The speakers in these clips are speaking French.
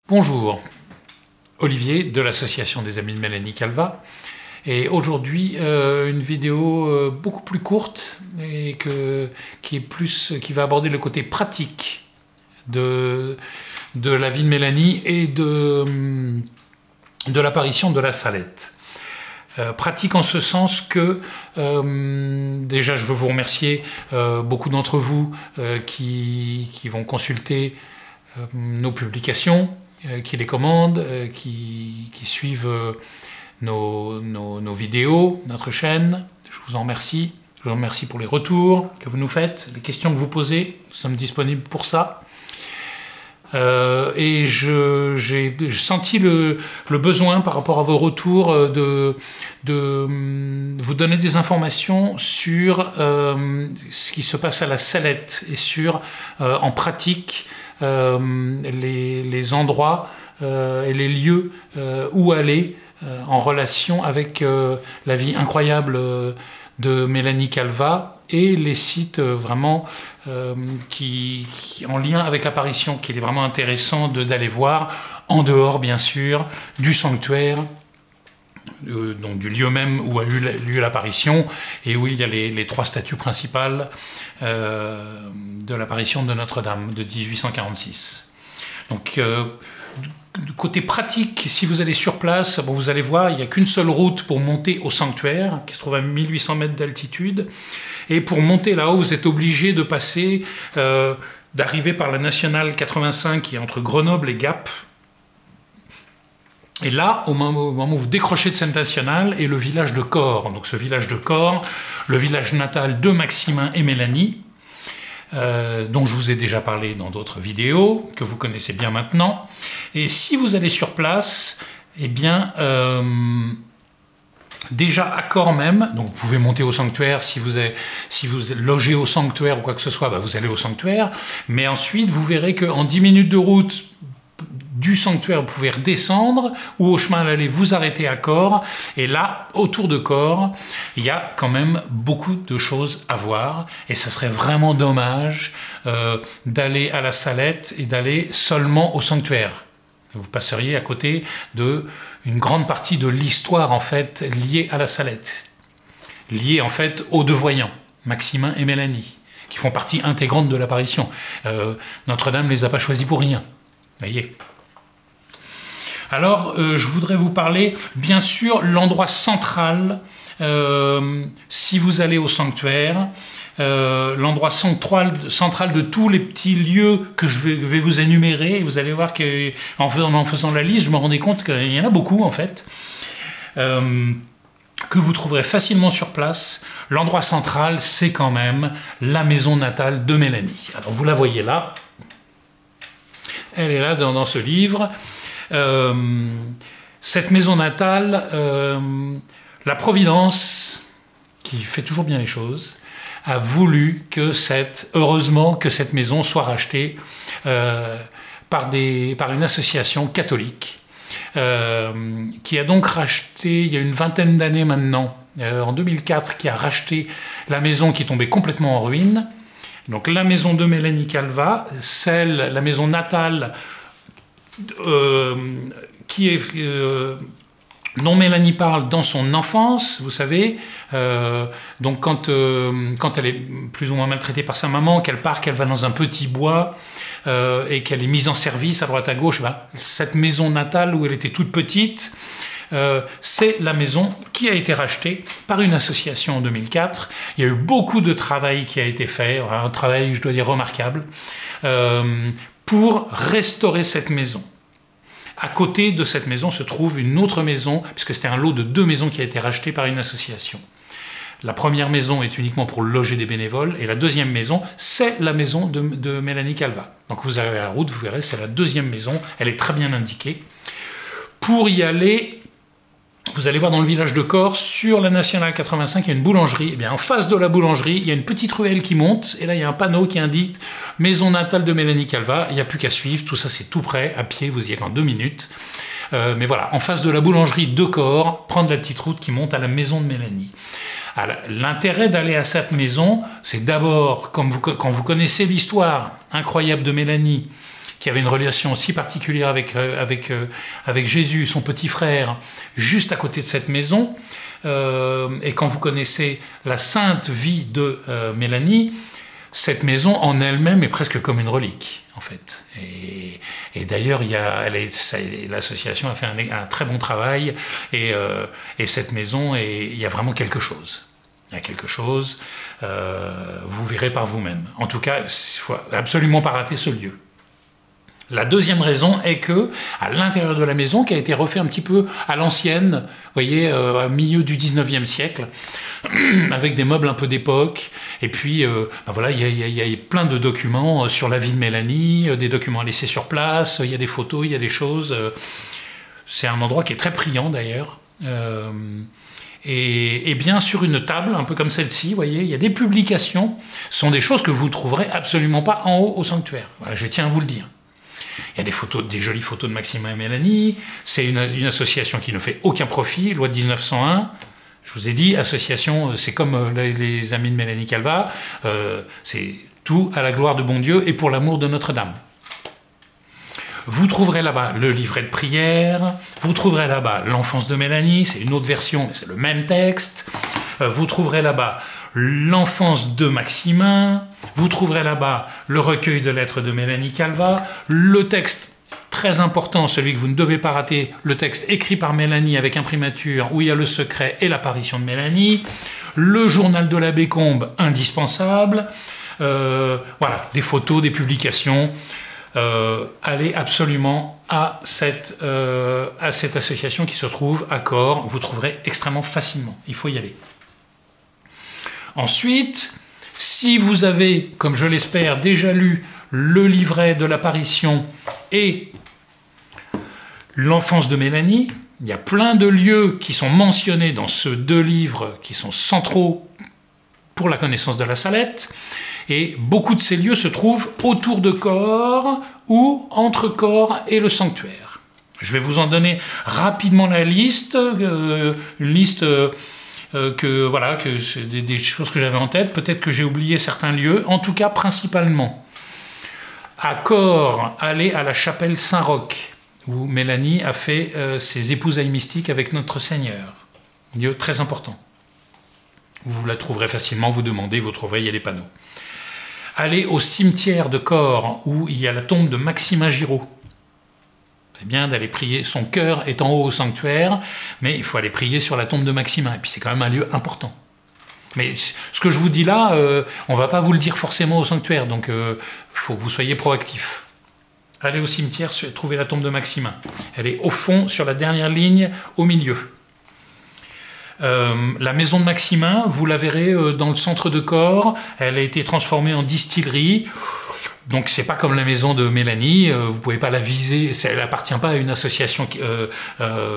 Bonjour, Olivier de l'association des amis de Mélanie Calva. Et aujourd'hui, une vidéo beaucoup plus courte et qui va aborder le côté pratique de la vie de Mélanie et de l'apparition de la salette. Pratique en ce sens que, déjà je veux vous remercier, beaucoup d'entre vous qui vont consulter nos publications, qui les commandent, qui suivent nos vidéos, notre chaîne. Je vous en remercie. Je vous remercie pour les retours que vous nous faites, les questions que vous posez. Nous sommes disponibles pour ça. Et j'ai senti le besoin par rapport à vos retours de vous donner des informations sur ce qui se passe à la Salette et sur en pratique les endroits et les lieux où aller en relation avec la vie incroyable de Mélanie Calva et les sites vraiment qui en lien avec l'apparition, qu'il est vraiment intéressant d'aller voir, en dehors bien sûr du sanctuaire, donc du lieu même où a eu lieu l'apparition et où il y a les trois statues principales de l'apparition de Notre-Dame de 1846. Donc du côté pratique, si vous allez sur place, bon, vous allez voir, il n'y a qu'une seule route pour monter au sanctuaire, qui se trouve à 1800 mètres d'altitude. Et pour monter là-haut, vous êtes obligé de passer, d'arriver par la nationale 85 qui est entre Grenoble et Gap. Et là, au moment où vous décrochez de cette nationale, est le village de Corps. Donc ce village de Corps, le village natal de Maximin et Mélanie, dont je vous ai déjà parlé dans d'autres vidéos, que vous connaissez bien maintenant. Et si vous allez sur place, eh bien, déjà à Corps même, donc vous pouvez monter au sanctuaire, si vous logez au sanctuaire ou quoi que ce soit, bah vous allez au sanctuaire, mais ensuite vous verrez qu'en 10 minutes de route du sanctuaire, vous pouvez redescendre, ou au chemin à l'aller, vous arrêtez à Corps, et là, autour de Corps, il y a quand même beaucoup de choses à voir, et ça serait vraiment dommage d'aller à la Salette et d'aller seulement au sanctuaire. Vous passeriez à côté d'une grande partie de l'histoire, en fait, liée à la Salette, liée, en fait, aux deux voyants, Maximin et Mélanie, qui font partie intégrante de l'apparition. Notre-Dame ne les a pas choisis pour rien, voyez. Alors, je voudrais vous parler, bien sûr, l'endroit central, si vous allez au sanctuaire, l'endroit central de tous les petits lieux que je vais vous énumérer. Et vous allez voir qu'en faisant la liste, je me rendais compte qu'il y en a beaucoup, en fait, que vous trouverez facilement sur place. L'endroit central, c'est quand même la maison natale de Mélanie. Alors, vous la voyez là. Elle est là dans ce livre. Cette maison natale, la Providence, qui fait toujours bien les choses, a voulu heureusement que cette maison soit rachetée par une association catholique qui a donc racheté, il y a une vingtaine d'années maintenant, en 2004, qui a racheté la maison qui tombait complètement en ruine. Donc la maison de Mélanie Calva, la maison natale dont Mélanie parle dans son enfance, vous savez, donc quand elle est plus ou moins maltraitée par sa maman, qu'elle va dans un petit bois et qu'elle est mise en service à droite à gauche, cette maison natale où elle était toute petite, c'est la maison qui a été rachetée par une association en 2004. Il y a eu beaucoup de travail qui a été fait, un travail, je dois dire, remarquable, pour restaurer cette maison. À côté de cette maison se trouve une autre maison, puisque c'était un lot de 2 maisons qui a été rachetée par une association. La première maison est uniquement pour loger des bénévoles, et la deuxième maison, c'est la maison de Mélanie Calva. Donc vous arrivez à la route, vous verrez, c'est la deuxième maison, elle est très bien indiquée. Pour y aller, vous allez voir dans le village de Corps, sur la nationale 85, il y a une boulangerie. Et bien, en face de la boulangerie, il y a une petite ruelle qui monte, et là, il y a un panneau qui indique « Maison natale de Mélanie Calva ». Il n'y a plus qu'à suivre, tout ça, c'est tout près, à pied, vous y êtes en 2 minutes. Mais voilà, en face de la boulangerie de Corps, prendre la petite route qui monte à la maison de Mélanie. L'intérêt d'aller à cette maison, c'est d'abord, quand vous connaissez l'histoire incroyable de Mélanie, qui avait une relation si particulière avec Jésus, son petit frère, juste à côté de cette maison. Et quand vous connaissez la sainte vie de Mélanie, cette maison en elle-même est presque comme une relique, en fait. Et d'ailleurs, l'association a fait un très bon travail, et cette maison, il y a vraiment quelque chose. Il y a quelque chose, vous verrez par vous-même. En tout cas, il ne faut absolument pas rater ce lieu. La deuxième raison est que, à l'intérieur de la maison, qui a été refait un petit peu à l'ancienne, vous voyez, au milieu du 19e siècle, avec des meubles un peu d'époque, et puis, voilà, il y a plein de documents sur la vie de Mélanie, des documents laissés sur place, il y a des photos, il y a des choses. C'est un endroit qui est très priant, d'ailleurs. Et bien sur une table, un peu comme celle-ci, vous voyez, il y a des publications. Ce sont des choses que vous ne trouverez absolument pas en haut au sanctuaire. Voilà, je tiens à vous le dire. Il y a des photos, des jolies photos de Maximin et Mélanie. C'est une association qui ne fait aucun profit, loi de 1901. Je vous ai dit, association, c'est comme les amis de Mélanie Calva, c'est tout à la gloire de bon Dieu et pour l'amour de Notre-Dame. Vous trouverez là-bas le livret de prière, vous trouverez là-bas l'enfance de Mélanie, c'est une autre version, mais c'est le même texte. Vous trouverez là-bas l'enfance de Maximin, vous trouverez là-bas le recueil de lettres de Mélanie Calva, le texte très important, celui que vous ne devez pas rater, le texte écrit par Mélanie avec imprimature, où il y a le secret et l'apparition de Mélanie, le journal de l'abbé Combe, indispensable, voilà, des photos, des publications. Allez absolument à cette association qui se trouve à Corps, vous trouverez extrêmement facilement, il faut y aller. Ensuite, si vous avez, comme je l'espère, déjà lu le livret de l'apparition et l'enfance de Mélanie, il y a plein de lieux qui sont mentionnés dans ces deux livres qui sont centraux pour la connaissance de la Salette. Et beaucoup de ces lieux se trouvent autour de Corps ou entre Corps et le sanctuaire. Je vais vous en donner rapidement la liste, une liste que c'est des choses que j'avais en tête. Peut-être que j'ai oublié certains lieux. En tout cas, principalement, à Corps, allez à la chapelle Saint-Roch, où Mélanie a fait ses épousailles mystiques avec Notre Seigneur. Un lieu très important. Vous la trouverez facilement, vous demandez, vous trouverez, il y a des panneaux. Allez au cimetière de Corps, où il y a la tombe de Maximin Giraud. C'est bien d'aller prier, son cœur est en haut au sanctuaire, mais il faut aller prier sur la tombe de Maximin, et puis c'est quand même un lieu important. Mais ce que je vous dis là, on ne va pas vous le dire forcément au sanctuaire, donc il faut que vous soyez proactifs. Allez au cimetière, trouvez la tombe de Maximin. Elle est au fond, sur la dernière ligne, au milieu. La maison de Maximin, vous la verrez dans le centre de Corps, elle a été transformée en distillerie, donc c'est pas comme la maison de Mélanie, vous pouvez pas la viser, elle n'appartient pas à une association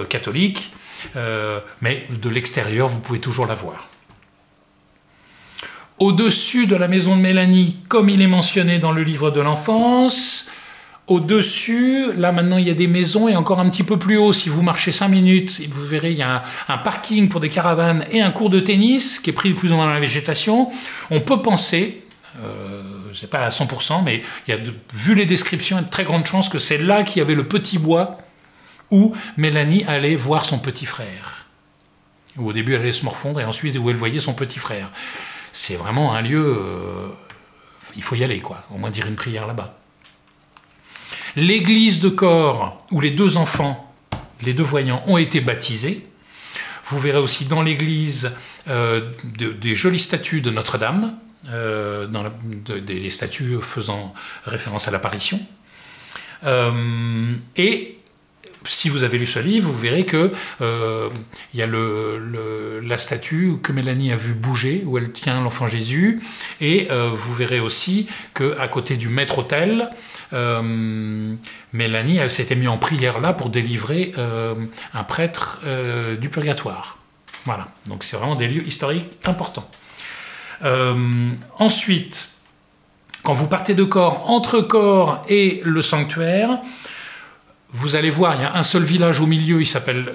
catholique, mais de l'extérieur vous pouvez toujours la voir. Au-dessus de la maison de Mélanie, comme il est mentionné dans le livre de l'enfance, au-dessus, là maintenant il y a des maisons et encore un petit peu plus haut, si vous marchez 5 minutes, vous verrez il y a un parking pour des caravanes et un court de tennis qui est pris plus ou moins dans la végétation. On peut penser, je ne sais pas à 100%, mais il y a, vu les descriptions, il y a de très grandes chances que c'est là qu'il y avait le petit bois où Mélanie allait voir son petit frère. Où au début elle allait se morfondre et ensuite où elle voyait son petit frère. C'est vraiment un lieu, il faut y aller quoi, au moins dire une prière là-bas. L'église de Corps, où les deux enfants, les deux voyants, ont été baptisés. Vous verrez aussi dans l'église des jolies statues de Notre-Dame, des statues faisant référence à l'apparition. Et si vous avez lu ce livre, vous verrez que il y a la statue que Mélanie a vu bouger, où elle tient l'enfant Jésus, et vous verrez aussi qu'à côté du maître-autel, Mélanie s'était mise en prière là pour délivrer un prêtre du purgatoire. Voilà, donc c'est vraiment des lieux historiques importants. Ensuite, quand vous partez de Corps, entre Corps et le sanctuaire, vous allez voir, il y a un seul village au milieu, il s'appelle...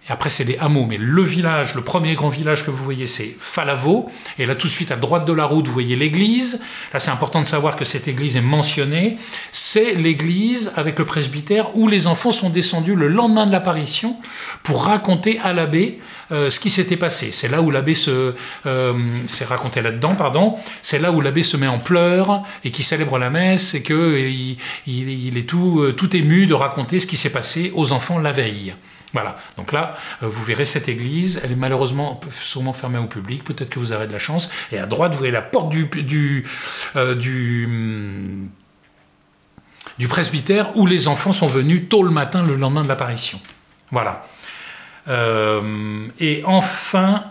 Et après, c'est les hameaux. Mais le village, le premier grand village que vous voyez, c'est Falavo. Et là, tout de suite, à droite de la route, vous voyez l'église. Là, c'est important de savoir que cette église est mentionnée. C'est l'église avec le presbytère où les enfants sont descendus le lendemain de l'apparition pour raconter à l'abbé ce qui s'était passé. C'est là où l'abbé c'est raconté là-dedans, pardon. C'est là où l'abbé se met en pleurs et qui célèbre la messe et qu'il il est tout ému de raconter ce qui s'est passé aux enfants la veille. Voilà, donc là, vous verrez cette église, elle est malheureusement sûrement fermée au public, peut-être que vous aurez de la chance, et à droite, vous voyez la porte du presbytère où les enfants sont venus tôt le matin, le lendemain de l'apparition. Voilà. Et enfin,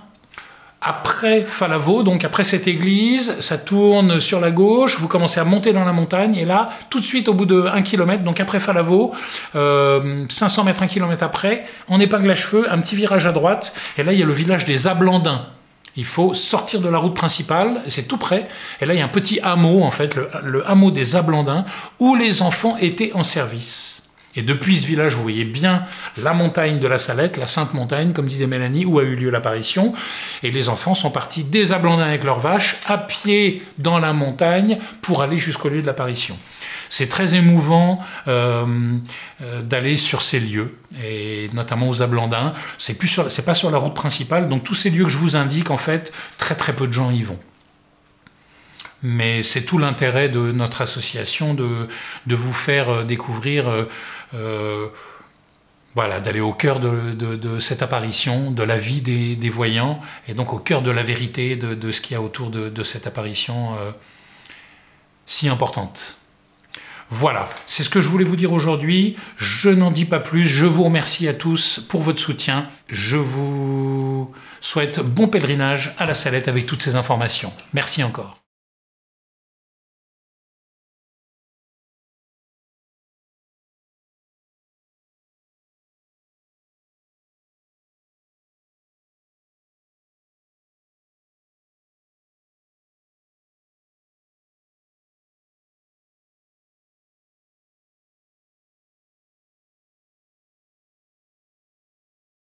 après Falavo, donc après cette église, ça tourne sur la gauche, vous commencez à monter dans la montagne, et là, tout de suite, au bout de 1 km, donc après Falavo, 500 mètres, 1 km après, en épingle à cheveux, un petit virage à droite, et là, il y a le village des Ablandins. Il faut sortir de la route principale, c'est tout près, et là, il y a un petit hameau, en fait, le hameau des Ablandins, où les enfants étaient en service. Et depuis ce village, vous voyez bien la montagne de la Salette, la Sainte Montagne, comme disait Mélanie, où a eu lieu l'apparition. Et les enfants sont partis des Ablandins avec leurs vaches, à pied dans la montagne, pour aller jusqu'au lieu de l'apparition. C'est très émouvant d'aller sur ces lieux, et notamment aux Ablandins. C'est pas sur la route principale, donc tous ces lieux que je vous indique, en fait, très très peu de gens y vont. Mais c'est tout l'intérêt de notre association de vous faire découvrir, voilà, d'aller au cœur de cette apparition, de la vie des voyants, et donc au cœur de la vérité de ce qu'il y a autour de cette apparition si importante. Voilà, c'est ce que je voulais vous dire aujourd'hui. Je n'en dis pas plus. Je vous remercie à tous pour votre soutien. Je vous souhaite bon pèlerinage à la Salette avec toutes ces informations. Merci encore.